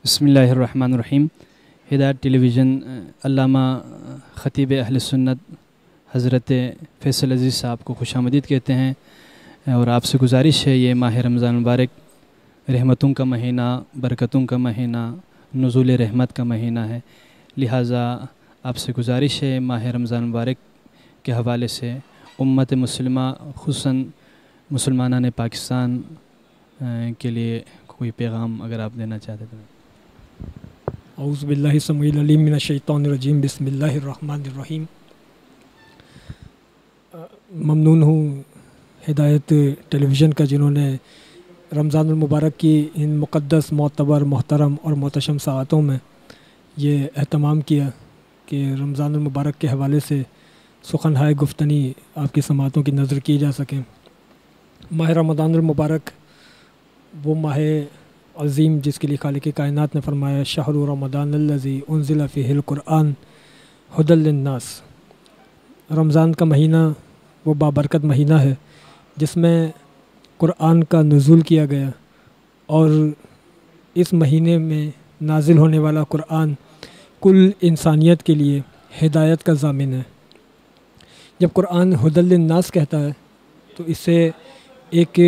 بسم اللہ الرحمن الرحیم۔ ہدایت ٹیلی ویژن علامہ خطیب اہل سنت حضرت فیصل عزیز صاحب کو خوش آمدید کہتے ہیں، اور آپ سے گزارش ہے، یہ ماہ رمضان مبارک رحمتوں کا مہینہ، برکتوں کا مہینہ، نزول رحمت کا مہینہ ہے، لہٰذا آپ سے گزارش ہے ماہ رمضان مبارک کے حوالے سے امت مسلمہ خصوصاً مسلمانان پاکستان کے لیے کوئی پیغام اگر آپ دینا چاہتے تو۔ اعوذ باللہ السمیع العلیم من الشیطان الرجیم، بسم اللہ الرحمن الرحیم۔ ممنون ہوں ہدایت ٹیلی ویژن کا، جنہوں نے رمضان المبارک کی ان مقدس، معتبر، محترم اور محتشم ساعتوں میں یہ اہتمام کیا کہ رمضان المبارک کے حوالے سے سخنہائے گفتنی آپ کی سماعتوں کی نظر کی جا سکیں۔ ماہ رمضان المبارک وہ ماہ عظیم جس کے لیے خالق کائنات نے فرمایا شہر رمضان الذی انزل فیہ القرآن ھدی للناس۔ رمضان کا مہینہ وہ بابرکت مہینہ ہے جس میں قرآن کا نزول کیا گیا، اور اس مہینے میں نازل ہونے والا قرآن کل انسانیت کے لیے ہدایت کا ضامن ہے۔ جب قرآن ھدی للناس کہتا ہے تو اس سے ایک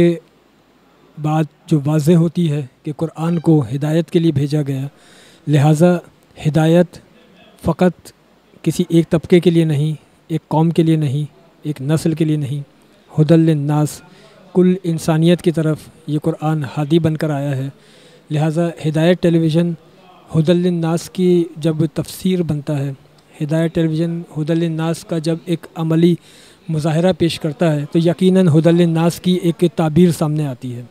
بات جو واضح ہوتی ہے کہ قرآن کو ہدایت کے لیے بھیجا گیا، لہٰذا ہدایت فقط کسی ایک طبقے کے لیے نہیں، ایک قوم کے لیے نہیں، ایک نسل کے لیے نہیں، ھدی للناس، کل انسانیت کی طرف یہ قرآن ہادی بن کر آیا ہے۔ لہٰذا ہدایت ٹیلی ویژن ھدی للناس کی جب تفسیر بنتا ہے، ہدایت ٹیلی ویژن ھدی للناس کا جب ایک عملی مظاہرہ پیش کرتا ہے تو یقیناً ھدی للناس کی ایک تعبیر سامنے آتی ہے۔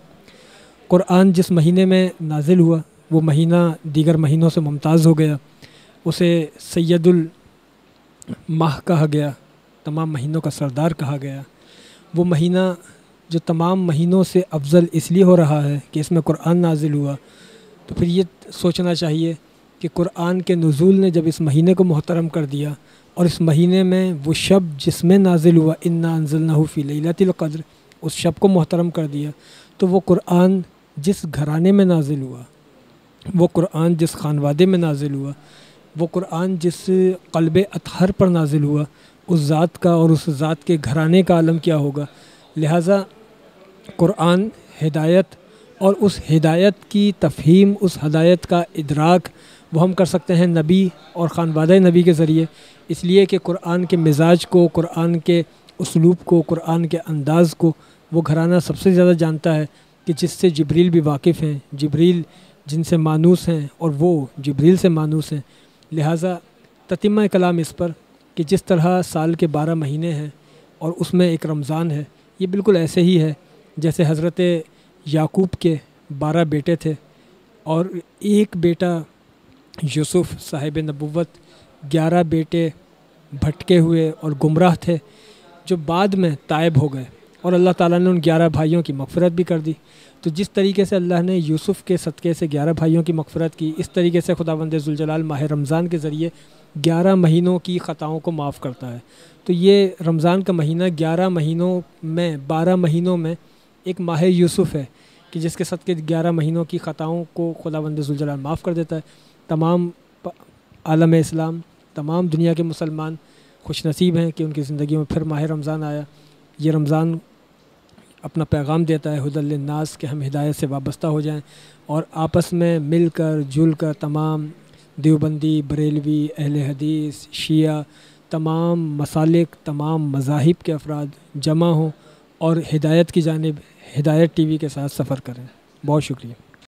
قرآن جس مہینے میں نازل ہوا وہ مہینہ دیگر مہینوں سے ممتاز ہو گیا، اسے سید الماہ کہا گیا، تمام مہینوں کا سردار کہا گیا۔ وہ مہینہ جو تمام مہینوں سے افضل اس لیے ہو رہا ہے کہ اس میں قرآن نازل ہوا، تو پھر یہ سوچنا چاہیے کہ قرآن کے نزول نے جب اس مہینے کو محترم کر دیا، اور اس مہینے میں وہ شب جس میں نازل ہوا انا انزلناہ فی لیلۃ القدر، اس شب کو محترم کر دیا، تو وہ قرآن جس گھرانے میں نازل ہوا، وہ قرآن جس خانوادے میں نازل ہوا، وہ قرآن جس قلب اطہر پر نازل ہوا، اس ذات کا اور اس ذات کے گھرانے کا عالم کیا ہوگا۔ لہٰذا قرآن ہدایت، اور اس ہدایت کی تفہیم، اس ہدایت کا ادراک وہ ہم کر سکتے ہیں نبی اور خانوادہ نبی کے ذریعے، اس لیے کہ قرآن کے مزاج کو، قرآن کے اسلوب کو، قرآن کے انداز کو وہ گھرانہ سب سے زیادہ جانتا ہے، کہ جس سے جبریل بھی واقف ہیں، جبریل جن سے مانوس ہیں اور وہ جبریل سے مانوس ہیں۔ لہٰذا تتمہ کلام اس پر کہ جس طرح سال کے 12 مہینے ہیں اور اس میں ایک رمضان ہے، یہ بالکل ایسے ہی ہے جیسے حضرت یعقوب کے 12 بیٹے تھے، اور ایک بیٹا یوسف صاحب نبوت، 11 بیٹے بھٹکے ہوئے اور گمراہ تھے جو بعد میں تائب ہو گئے، اور اللہ تعالیٰ نے ان 11 بھائیوں کی مغفرت بھی کر دی۔ تو جس طریقے سے اللہ نے یوسف کے صدقے سے 11 بھائیوں کی مغفرت کی، اس طریقے سے خداوند ذوالجلال ماہ رمضان کے ذریعے 11 مہینوں کی خطاؤں کو معاف کرتا ہے۔ تو یہ رمضان کا مہینہ 11 مہینوں میں، 12 مہینوں میں ایک ماہ یوسف ہے کہ جس کے صدقے 11 مہینوں کی خطاؤں کو خداوند ذوالجلال معاف کر دیتا ہے۔ تمام عالم اسلام، تمام دنیا کے مسلمان خوش نصیب ہیں کہ ان کی زندگیوں میں پھر ماہ رمضان آیا۔ یہ رمضان اپنا پیغام دیتا ہے ھدی للناس کہ ہم ہدایت سے وابستہ ہو جائیں، اور آپس میں مل کر جل کر تمام دیوبندی، بریلوی، اہل حدیث، شیعہ، تمام مسالک، تمام مذاہب کے افراد جمع ہوں اور ہدایت کی جانب ہدایت ٹی وی کے ساتھ سفر کریں۔ بہت شکریہ۔